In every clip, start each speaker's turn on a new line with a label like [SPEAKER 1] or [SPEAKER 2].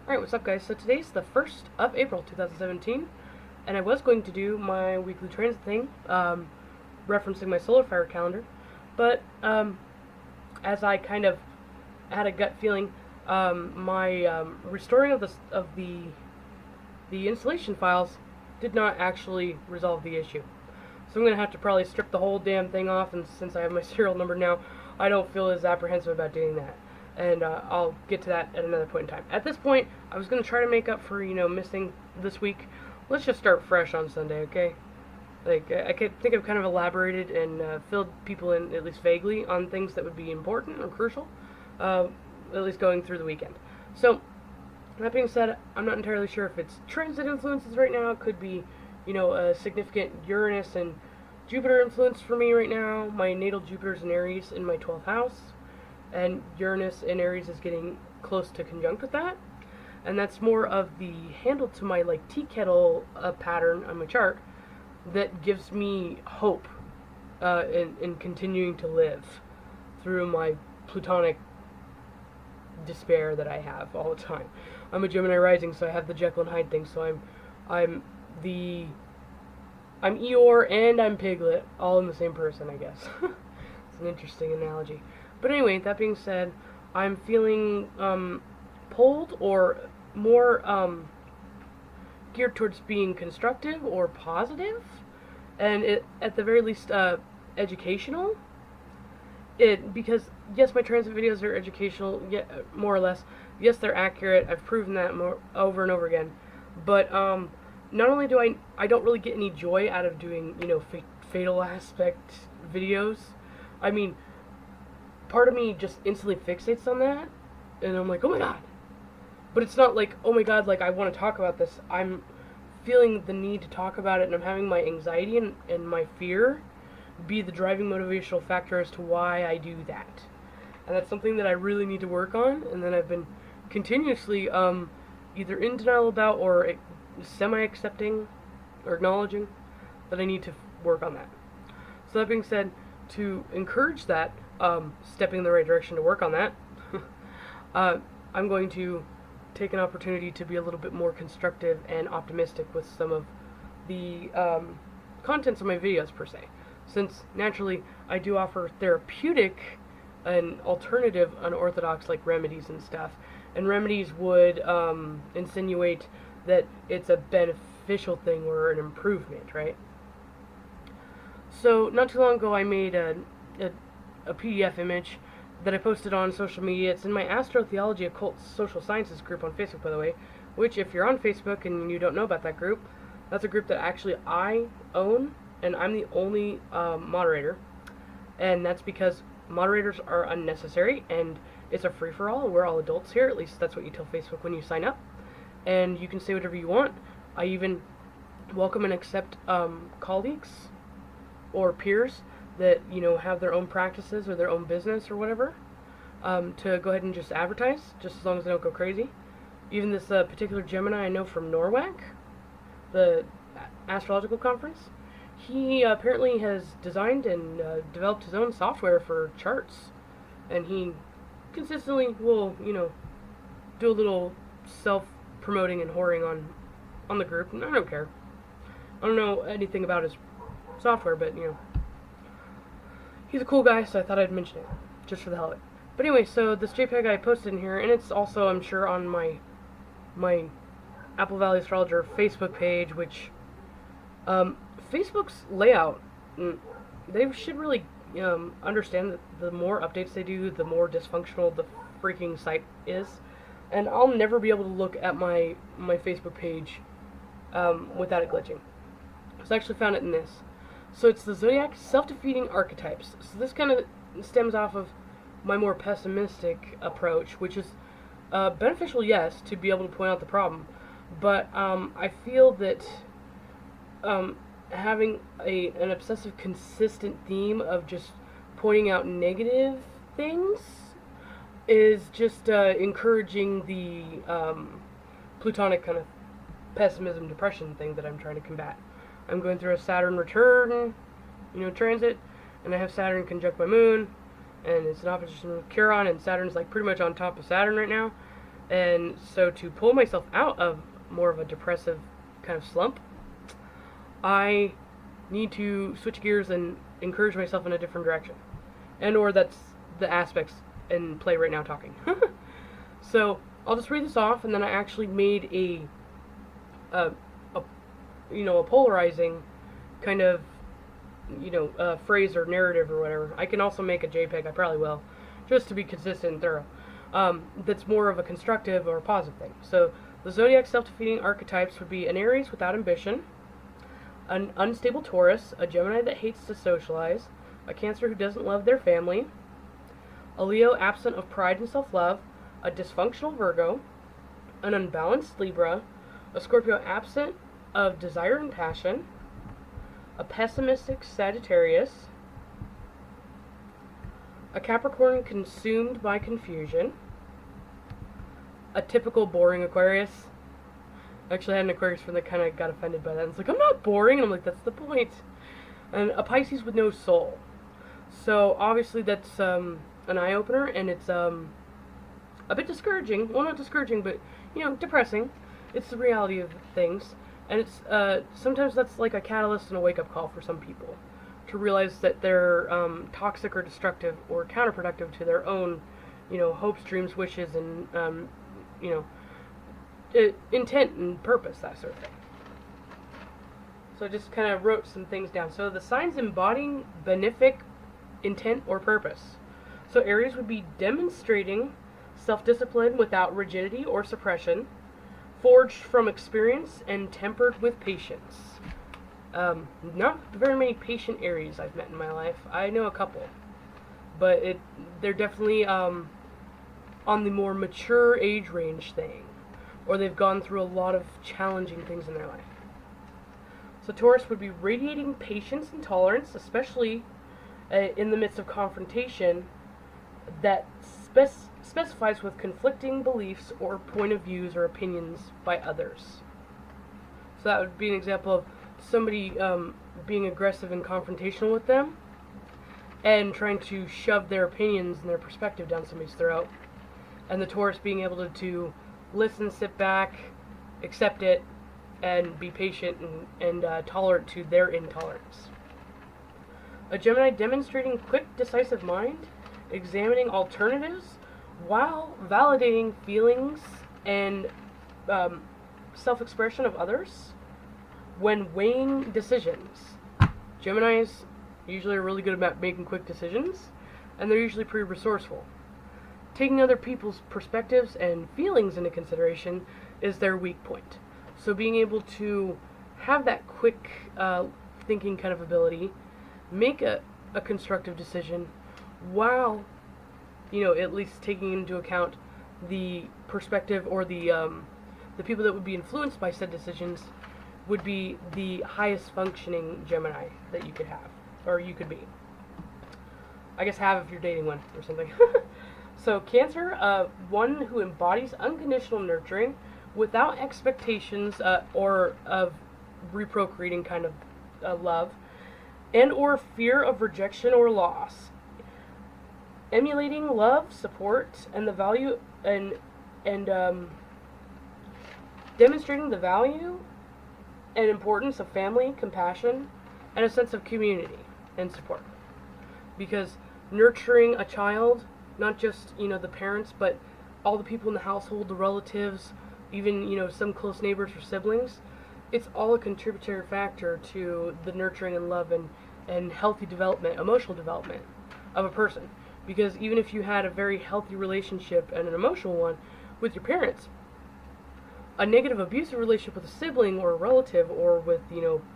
[SPEAKER 1] Alright, what's up guys? So today's the 1st of April 2017, and I was going to do my weekly transit thing, referencing my solar fire calendar, but as I kind of had a gut feeling, my restoring of the installation files did not actually resolve the issue. So I'm going to have to probably strip the whole damn thing off, and since I have my serial number now, I don't feel as apprehensive about doing that. And I'll get to that at another point in time. At this point, I was going to try to make up for, missing this week. Let's just start fresh on Sunday, okay? Like, I think I've kind of elaborated and filled people in, at least vaguely, on things that would be important or crucial, at least going through the weekend. So, that being said, I'm not entirely sure if it's transit influences right now. It could be, a significant Uranus and Jupiter influence for me right now. My natal Jupiter's in Aries in my 12th house. And Uranus in Aries is getting close to conjunct with that, and that's more of the handle to my tea kettle pattern on my chart that gives me hope in continuing to live through my plutonic despair that I have all the time. I'm a Gemini rising, so I have the Jekyll and Hyde thing. So I'm Eeyore and I'm Piglet all in the same person, I guess. It's an interesting analogy. But anyway, that being said, I'm feeling pulled or more geared towards being constructive or positive, and at the very least educational. Because yes, my transit videos are educational, more or less. Yes, they're accurate. I've proven that over and over again. But not only do I don't really get any joy out of doing fatal aspect videos. I mean, part of me just instantly fixates on that, and I'm like, oh my god. But it's not like, oh my god, like I want to talk about this. I'm feeling the need to talk about it, and I'm having my anxiety and my fear be the driving motivational factor as to why I do that. And that's something that I really need to work on, and then I've been continuously either in denial about or semi-accepting or acknowledging that I need to work on that. So that being said, to encourage that, stepping in the right direction to work on that, I'm going to take an opportunity to be a little bit more constructive and optimistic with some of the contents of my videos per se. Since naturally I do offer therapeutic and alternative unorthodox remedies and stuff, and remedies would insinuate that it's a beneficial thing or an improvement, right? So not too long ago I made a PDF image that I posted on social media. It's in my Astrotheology Occult Social Sciences group on Facebook, by the way, which if you're on Facebook and you don't know about that group, that's a group that actually I own, and I'm the only moderator, and that's because moderators are unnecessary, and it's a free-for-all, and we're all adults here. At least that's what you tell Facebook when you sign up, and you can say whatever you want. I even welcome and accept colleagues or peers that have their own practices or their own business or whatever, to go ahead and just advertise, just as long as they don't go crazy. Even this particular Gemini I know from NORWAC, the astrological conference, he apparently has designed and developed his own software for charts, and he consistently will do a little self-promoting and whoring on the group, and I don't care. I don't know anything about his software, but he's a cool guy, so I thought I'd mention it, just for the hell of it. But anyway, so this JPEG I posted in here, and it's also, I'm sure, on my Apple Valley Astrologer Facebook page, which, Facebook's layout, they should really understand that the more updates they do, the more dysfunctional the freaking site is. And I'll never be able to look at my Facebook page without it glitching. So I actually found it in this. So it's the Zodiac Self-Defeating Archetypes. So this kind of stems off of my more pessimistic approach, which is beneficial, yes, to be able to point out the problem. But I feel that having an obsessive, consistent theme of just pointing out negative things is just encouraging the plutonic kind of pessimism, depression thing that I'm trying to combat. I'm going through a Saturn return, transit, and I have Saturn conjunct my moon, and it's an opposition with Chiron, and Saturn's pretty much on top of Saturn right now, And so to pull myself out of more of a depressive kind of slump, I need to switch gears and encourage myself in a different direction. And or that's the aspects in play right now talking. So I'll just read this off, and then I actually made a polarizing kind of phrase or narrative or whatever. I can also make a JPEG. I probably will, just to be consistent and thorough. That's more of a constructive or a positive thing. So the zodiac self-defeating archetypes would be an Aries without ambition, an unstable Taurus, a Gemini that hates to socialize, a Cancer who doesn't love their family, a Leo absent of pride and self-love, a dysfunctional Virgo, an unbalanced Libra, a Scorpio absent of desire and passion, a pessimistic Sagittarius, a Capricorn consumed by confusion, a typical boring Aquarius. Actually, I had an Aquarius friend that kind of got offended by that. It's like, I'm not boring. And I'm like, that's the point. And a Pisces with no soul. So, obviously, that's an eye-opener, and it's a bit discouraging. Well, not discouraging, but, depressing. It's the reality of things. And it's sometimes that's like a catalyst and a wake-up call for some people to realize that they're toxic or destructive or counterproductive to their own, hopes, dreams, wishes, and, intent and purpose, that sort of thing. So I just kind of wrote some things down. So the signs embodying benefic intent or purpose. So Aries would be demonstrating self-discipline without rigidity or suppression, forged from experience and tempered with patience. Not very many patient Aries I've met in my life. I know a couple, but they're definitely on the more mature age range thing, or they've gone through a lot of challenging things in their life. So Taurus would be radiating patience and tolerance, especially in the midst of confrontation that specifies with conflicting beliefs or point of views or opinions by others. So that would be an example of somebody being aggressive and confrontational with them and trying to shove their opinions and their perspective down somebody's throat. And the Taurus being able to listen, sit back, accept it, and be patient and tolerant to their intolerance. A Gemini demonstrating quick, decisive mind, examining alternatives while validating feelings and self-expression of others when weighing decisions. Geminis usually are really good about making quick decisions, and they're usually pretty resourceful. Taking other people's perspectives and feelings into consideration is their weak point. So being able to have that quick thinking kind of ability, make a constructive decision while, at least taking into account the perspective or the people that would be influenced by said decisions, would be the highest functioning Gemini that you could have, or you could be. I guess have if you're dating one or something. So Cancer, one who embodies unconditional nurturing without expectations or of reprocreating kind of love, and or fear of rejection or loss. Emulating love, support, and the value and demonstrating the value and importance of family, compassion, and a sense of community and support. Because nurturing a child, not just, the parents, but all the people in the household, the relatives, even, some close neighbors or siblings, it's all a contributory factor to the nurturing and love and healthy development, emotional development of a person. Because even if you had a very healthy relationship and an emotional one with your parents, a negative abusive relationship with a sibling or a relative or with,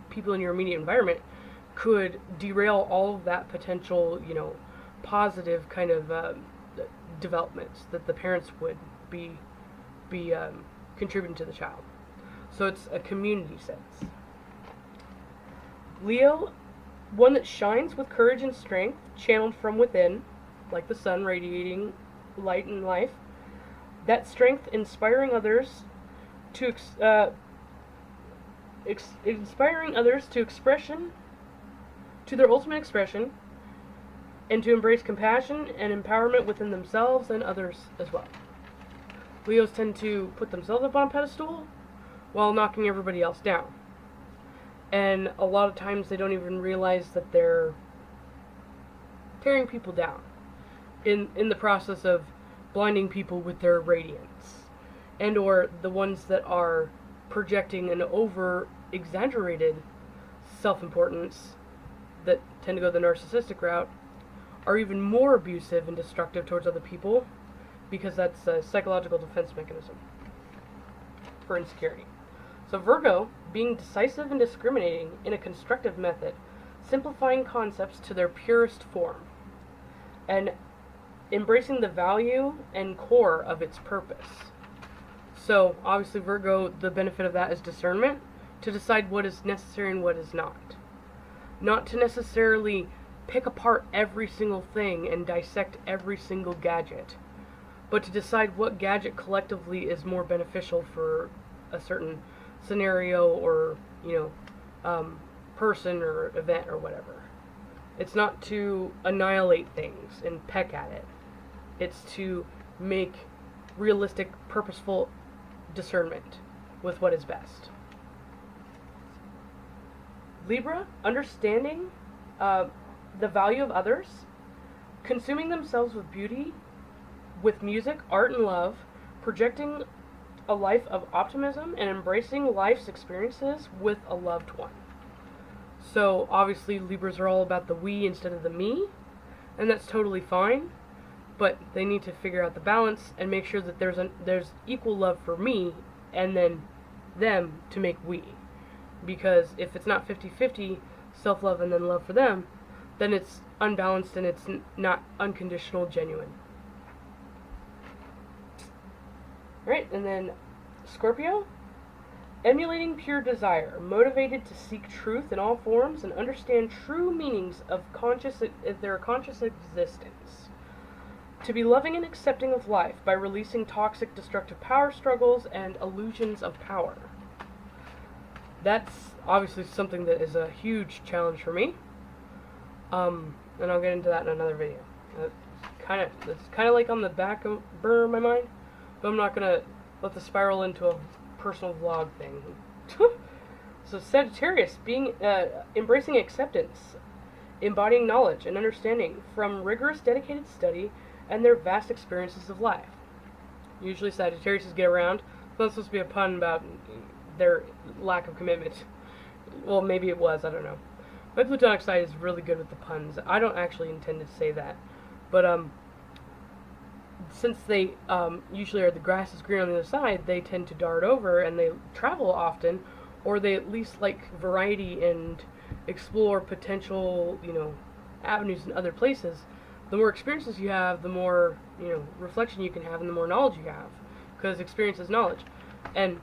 [SPEAKER 1] people in your immediate environment could derail all of that potential, positive kind of developments that the parents would be contributing to the child. So it's a community sense. Leo, one that shines with courage and strength, channeled from within, like the sun radiating light and life. That strength inspiring others to inspiring others to expression, to their ultimate expression, and to embrace compassion and empowerment within themselves and others as well. Leos tend to put themselves up on a pedestal while knocking everybody else down. And a lot of times they don't even realize that they're tearing people down in the process of blinding people with their radiance. And or the ones that are projecting an over-exaggerated self-importance that tend to go the narcissistic route are even more abusive and destructive towards other people, because that's a psychological defense mechanism for insecurity. So Virgo, being decisive and discriminating in a constructive method, simplifying concepts to their purest form, and embracing the value and core of its purpose. So obviously Virgo, the benefit of that is discernment, to decide what is necessary and what is not. Not to necessarily pick apart every single thing and dissect every single gadget, but to decide what gadget collectively is more beneficial for a certain scenario or, person or event or whatever. It's not to annihilate things and peck at it. It's to make realistic, purposeful discernment with what is best. Libra, understanding the value of others, consuming themselves with beauty, with music, art, and love, projecting a life of optimism, and embracing life's experiences with a loved one. So obviously Libras are all about the we instead of the me, and that's totally fine, but they need to figure out the balance and make sure that there's equal love for me and then them to make we. Because if it's not 50-50 self-love and then love for them, then it's unbalanced and it's not unconditional, genuine. Alright, and then Scorpio, emulating pure desire, motivated to seek truth in all forms and understand true meanings of their conscious existence. To be loving and accepting of life by releasing toxic, destructive power struggles and illusions of power. That's obviously something that is a huge challenge for me. And I'll get into that in another video. It's kind of like on the back burner of my mind, but I'm not gonna let this spiral into a personal vlog thing. So Sagittarius, embracing acceptance, embodying knowledge and understanding from rigorous, dedicated study and their vast experiences of life. Usually Sagittarius get around. It's not supposed to be a pun about their lack of commitment. Well, maybe it was, I don't know. My plutonic side is really good with the puns. I don't actually intend to say that. But, since they usually are the grass is green on the other side, they tend to dart over and they travel often, or they at least like variety and explore potential, avenues in other places. The more experiences you have, the more, reflection you can have and the more knowledge you have. Because experience is knowledge. And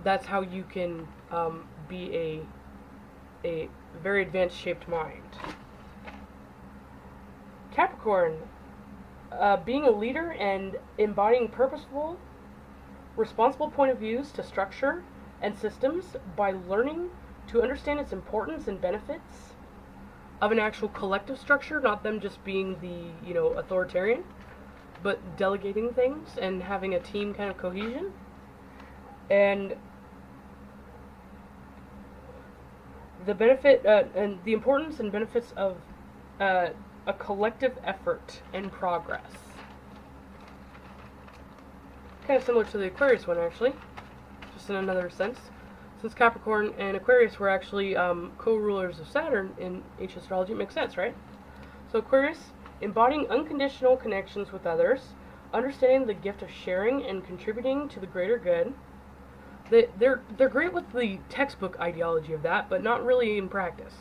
[SPEAKER 1] that's how you can be a very advanced shaped mind. Capricorn, being a leader and embodying purposeful, responsible point of views to structure and systems by learning to understand its importance and benefits of an actual collective structure, not them just being the, authoritarian, but delegating things and having a team kind of cohesion. And the benefit and the importance and benefits of a collective effort and progress. Kind of similar to the Aquarius one, actually, just in another sense. Since Capricorn and Aquarius were actually co-rulers of Saturn in ancient astrology, it makes sense, right? So Aquarius, embodying unconditional connections with others, understanding the gift of sharing and contributing to the greater good. They're great with the textbook ideology of that, but not really in practice.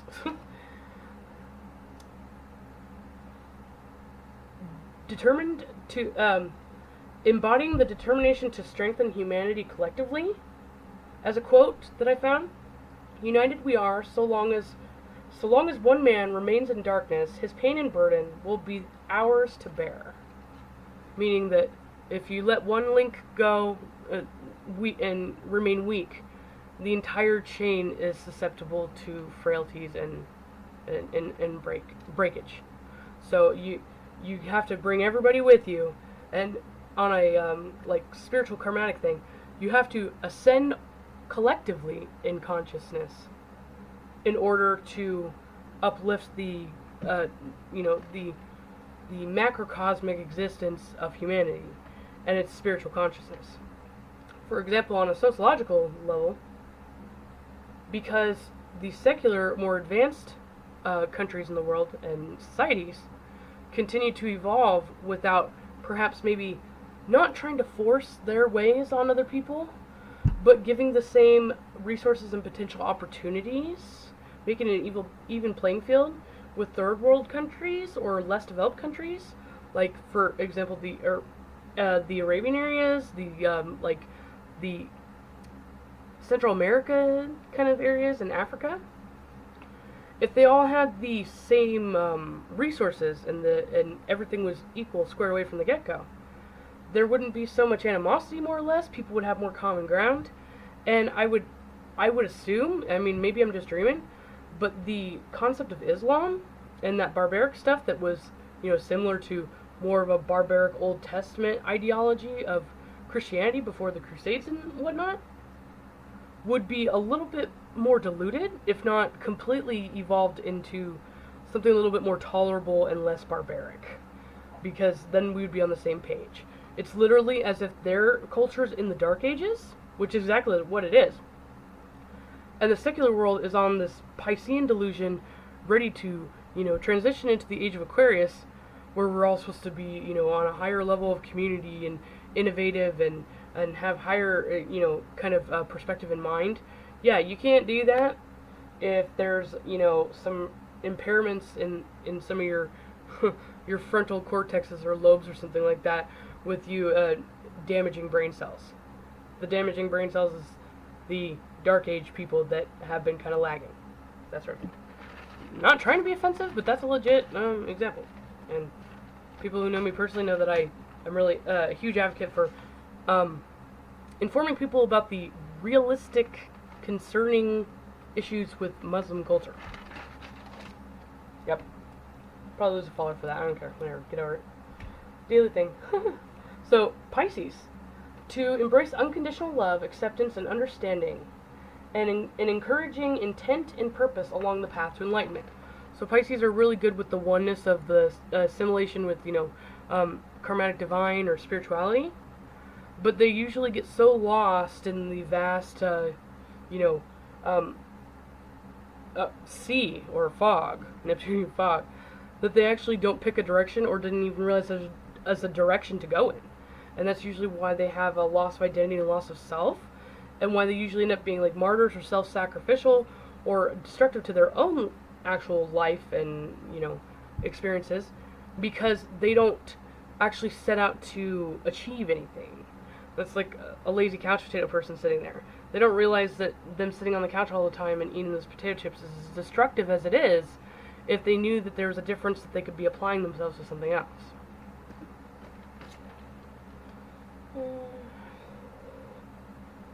[SPEAKER 1] Determined to embodying the determination to strengthen humanity collectively. As a quote that I found, "United we are, so long as one man remains in darkness, his pain and burden will be ours to bear." Meaning that if you let one link go and remain weak, the entire chain is susceptible to frailties and breakage. So you have to bring everybody with you, and like spiritual karmatic thing, you have to ascend collectively in consciousness in order to uplift the the macrocosmic existence of humanity and its spiritual consciousness. For example, on a sociological level, because the secular, more advanced countries in the world and societies continue to evolve without perhaps maybe not trying to force their ways on other people, but giving the same resources and potential opportunities, making it an even playing field with third world countries or less developed countries, like for example the Arabian areas, the Central America kind of areas in Africa. If they all had the same resources and everything was equal, squared away from the get-go, there wouldn't be so much animosity, more or less. People would have more common ground, and I would assume, I mean, maybe I'm just dreaming, but the concept of Islam and that barbaric stuff that was, similar to more of a barbaric Old Testament ideology of Christianity before the Crusades and whatnot, would be a little bit more diluted, if not completely evolved into something a little bit more tolerable and less barbaric, because then we would be on the same page. It's literally as if their culture's in the Dark Ages, which is exactly what it is, and the secular world is on this Piscean delusion, ready to, transition into the age of Aquarius, where we're all supposed to be, on a higher level of community and innovative and have higher, kind of perspective in mind. Yeah, you can't do that if there's, some impairments in some of your your frontal cortexes or lobes or something like that, with you damaging brain cells. The damaging brain cells is the Dark Age people that have been kind of lagging. That's right. Not trying to be offensive, but that's a legit example. And people who know me personally know that I'm really a huge advocate for informing people about the realistic, concerning issues with Muslim culture. Yep. Probably lose a follower for that. I don't care. Whatever. Get over it. Daily thing. So, Pisces. To embrace unconditional love, acceptance, and understanding, and encouraging intent and purpose along the path to enlightenment. So Pisces are really good with the oneness of the assimilation with, karmatic divine or spirituality, but they usually get so lost in the vast, sea or fog, Neptunian fog, that they actually don't pick a direction or didn't even realize there's a direction to go in. And that's usually why they have a loss of identity and loss of self, and why they usually end up being like martyrs or self-sacrificial or destructive to their own actual life and, experiences, because they don't actually set out to achieve anything. That's like a lazy couch potato person sitting there. They don't realize that them sitting on the couch all the time and eating those potato chips is as destructive as it is if they knew that there was a difference, that they could be applying themselves to something else.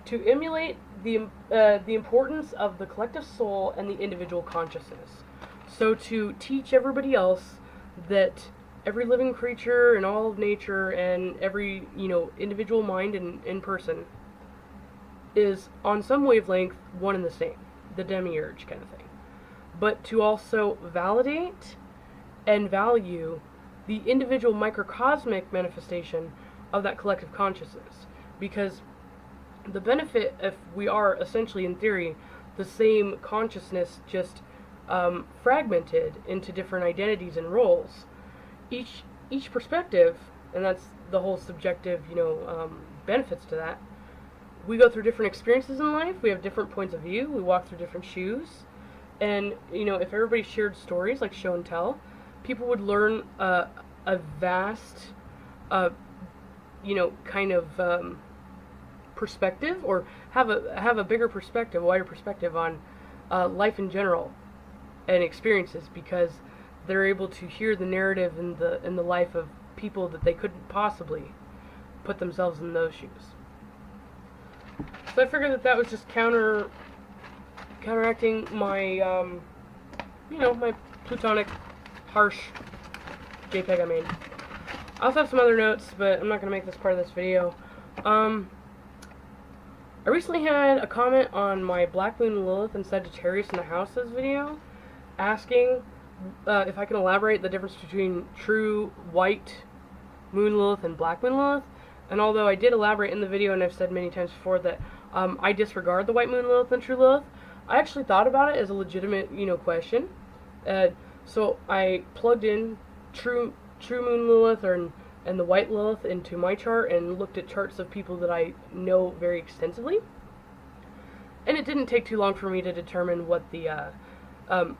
[SPEAKER 1] To emulate the importance of the collective soul and the individual consciousness. So to teach everybody else that every living creature and all of nature and every, individual mind and person is on some wavelength one and the same, the demiurge kind of thing. But to also validate and value the individual microcosmic manifestation of that collective consciousness. Because the benefit, if we are essentially, in theory, the same consciousness, just fragmented into different identities and roles, each perspective, and that's the whole subjective, benefits to that. We go through different experiences in life. We have different points of view. We walk through different shoes. And, if everybody shared stories like show and tell, people would learn a vast, kind of perspective, or have a bigger perspective, wider perspective on life in general and experiences, because they're able to hear the narrative in the life of people that they couldn't possibly put themselves in those shoes. So I figured that was just counteracting my my plutonic harsh JPEG I made. I also have some other notes, but I'm not going to make this part of this video. I recently had a comment on my Black Moon Lilith and Sagittarius in the Houses video, asking if I can elaborate the difference between true white Moon Lilith and Black Moon Lilith. And although I did elaborate in the video, and I've said many times before that I disregard the white Moon Lilith and true Lilith, I actually thought about it as a legitimate, question. So I plugged in true Moon Lilith and the white Lilith into my chart and looked at charts of people that I know very extensively. And it didn't take too long for me to determine what the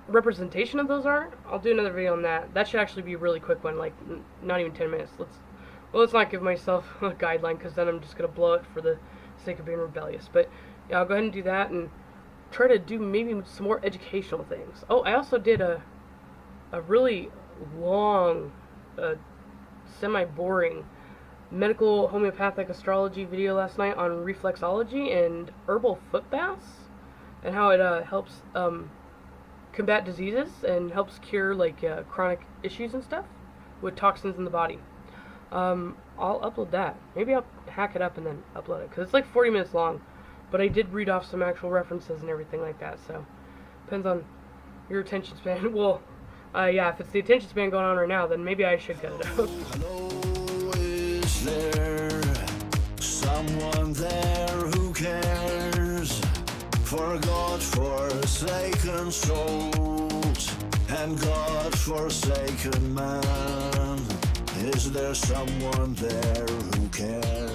[SPEAKER 1] representation of those are. I'll do another video on that. That should actually be a really quick one, like not even 10 minutes. Let's not give myself a guideline, because then I'm just going to blow it for the sake of being rebellious. But yeah, I'll go ahead and do that and try to do maybe some more educational things. Oh, I also did a really long, semi-boring medical homeopathic astrology video last night on reflexology and herbal foot baths, and how it helps combat diseases and helps cure like chronic issues and stuff with toxins in the body. I'll upload that. Maybe I'll hack it up and then upload it, because it's like 40 minutes long, but I did read off some actual references and everything like that, so depends on your attention span. Well, yeah, if it's the attention span going on right now, then maybe I should cut it out.
[SPEAKER 2] Hello, is there someone there who cares for God-forsaken souls and God-forsaken man? Is there someone there who cares?